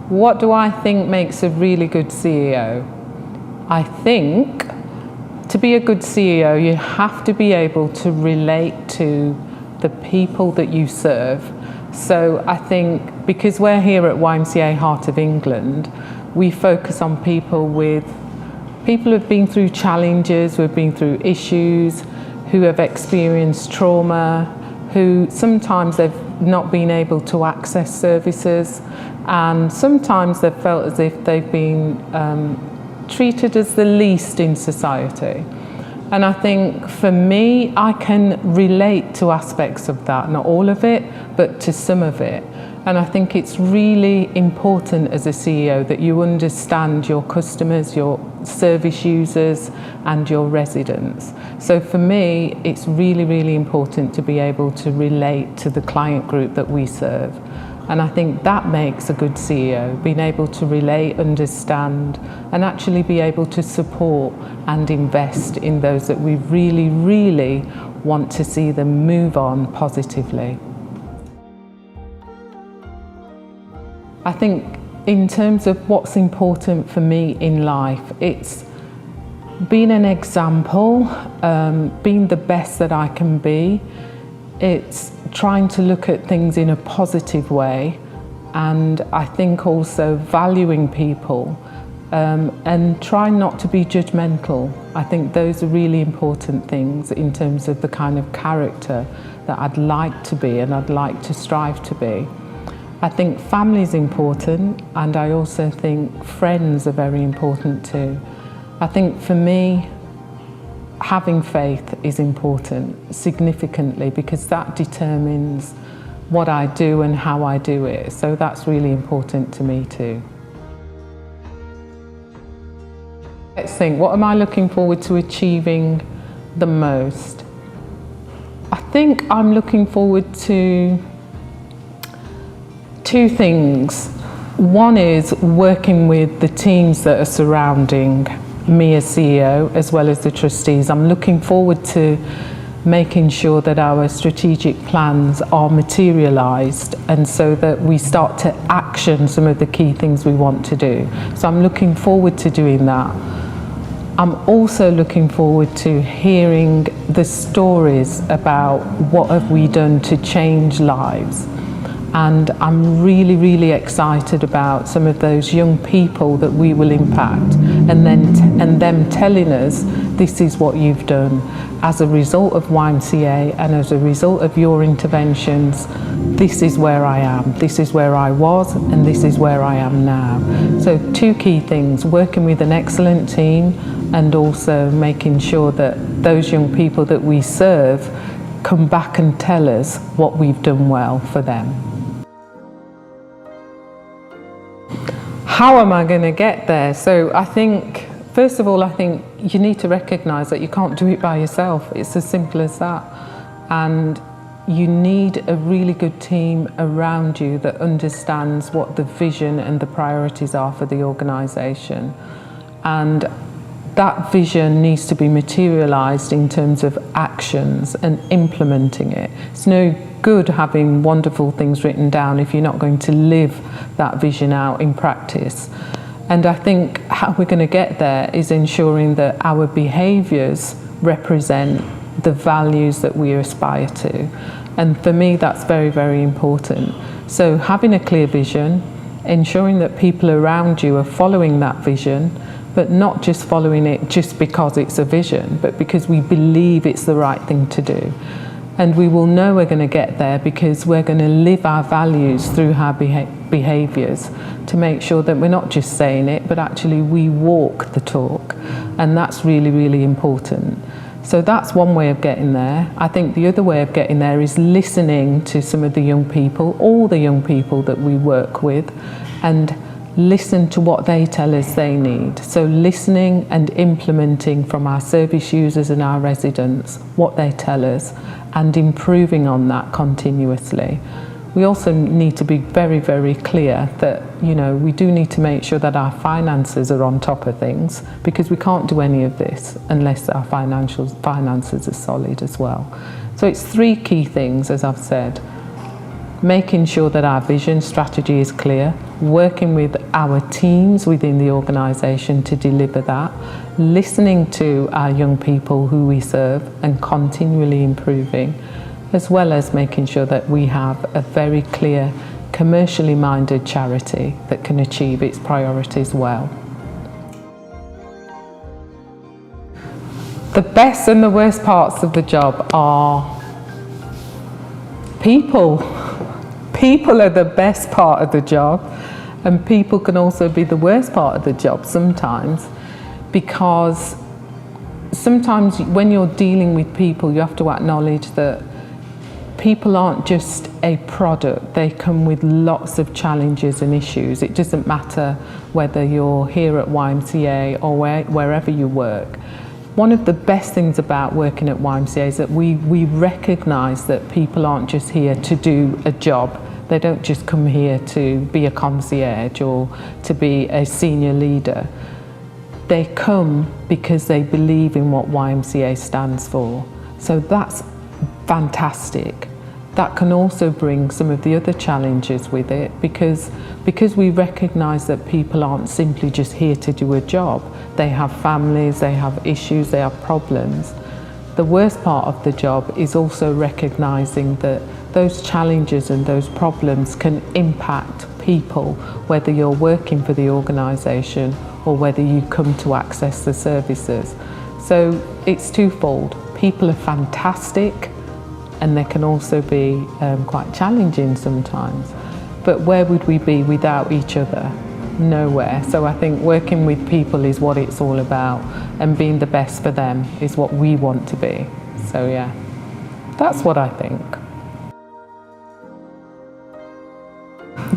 What do I think makes a really good CEO? I think to be a good CEO, you have to be able to relate to the people that you serve. So I think because we're here at YMCA Heart of England, we focus on people who've been through challenges, who have been through issues, who have experienced trauma, who sometimes they've not been able to access services, and sometimes they've felt as if they've been treated as the least in society. And I think for me, I can relate to aspects of that, not all of it, but to some of it. And I think it's really important as a CEO that you understand your customers, your service users, and your residents. So for me, it's really, really important to be able to relate to the client group that we serve. And I think that makes a good CEO, being able to relate, understand, and actually be able to support and invest in those that we really, really want to see them move on positively. I think in terms of what's important for me in life, it's being an example, being the best that I can be. It's trying to look at things in a positive way, and I think also valuing people and trying not to be judgmental. I think those are really important things in terms of the kind of character that I'd like to be and I'd like to strive to be. I think family is important, and I also think friends are very important too. I think for me, having faith is important significantly, because that determines what I do and how I do it. So that's really important to me too. Let's think, what am I looking forward to achieving the most? I think I'm looking forward to two things. One is working with the teams that are surrounding me as CEO, as well as the trustees. I'm looking forward to making sure that our strategic plans are materialised, and so that we start to action some of the key things we want to do. So I'm looking forward to doing that. I'm also looking forward to hearing the stories about what have we done to change lives. And I'm really, really excited about some of those young people that we will impact, and them telling us, this is what you've done as a result of YMCA and as a result of your interventions. This is where I am, this is where I was, and this is where I am now. So two key things: working with an excellent team, and also making sure that those young people that we serve come back and tell us what we've done well for them. How am I going to get there? So I think, first of all, I think you need to recognise that you can't do it by yourself. It's as simple as that. And you need a really good team around you that understands what the vision and the priorities are for the organisation. And that vision needs to be materialised in terms of actions and implementing it. It's no good having wonderful things written down if you're not going to live that vision out in practice. And I think how we're going to get there is ensuring that our behaviours represent the values that we aspire to. And for me, that's very, very important. So having a clear vision, ensuring that people around you are following that vision, but not just following it just because it's a vision, but because we believe it's the right thing to do. And we will know we're going to get there because we're going to live our values through our behaviours to make sure that we're not just saying it, but actually we walk the talk. And that's really, really important. So that's one way of getting there. I think the other way of getting there is listening to some of the young people, all the young people that we work with, and listen to what they tell us they need. So listening and implementing from our service users and our residents what they tell us, and improving on that continuously. We also need to be very, very clear that, you know, we do need to make sure that our finances are on top of things, because we can't do any of this unless our finances are solid as well. So it's three key things, as I've said: making sure that our vision strategy is clear, working with our teams within the organisation to deliver that, listening to our young people who we serve and continually improving, as well as making sure that we have a very clear, commercially minded charity that can achieve its priorities well. The best and the worst parts of the job are people. People are the best part of the job, and people can also be the worst part of the job sometimes, because sometimes when you're dealing with people, you have to acknowledge that people aren't just a product. They come with lots of challenges and issues. It doesn't matter whether you're here at YMCA or wherever you work. One of the best things about working at YMCA is that we recognise that people aren't just here to do a job. They don't just come here to be a concierge or to be a senior leader. They come because they believe in what YMCA stands for. So that's fantastic. That can also bring some of the other challenges with it, because we recognise that people aren't simply just here to do a job. They have families, they have issues, they have problems. The worst part of the job is also recognising that those challenges and those problems can impact people, whether you're working for the organisation or whether you come to access the services. So it's twofold. People are fantastic, and they can also be quite challenging sometimes. But where would we be without each other? Nowhere. So I think working with people is what it's all about, and being the best for them is what we want to be. So yeah, that's what I think.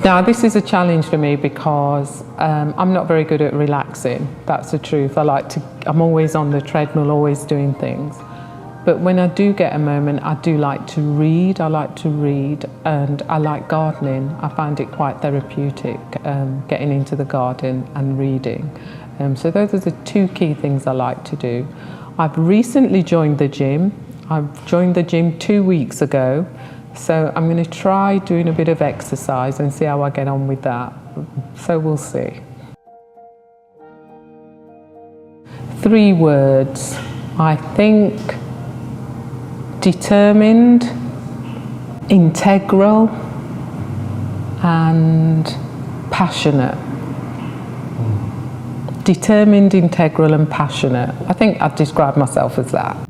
Now this is a challenge for me because I'm not very good at relaxing. That's the truth. I'm always on the treadmill, always doing things. But when I do get a moment, I do like to read. I like to read, and I like gardening. I find it quite therapeutic, getting into the garden and reading. So those are the two key things I like to do. I've recently joined the gym. I've joined the gym 2 weeks ago. So I'm going to try doing a bit of exercise and see how I get on with that. So we'll see. 3 words. I think determined, integral, and passionate. Determined, integral, and passionate. I think I'd describe myself as that.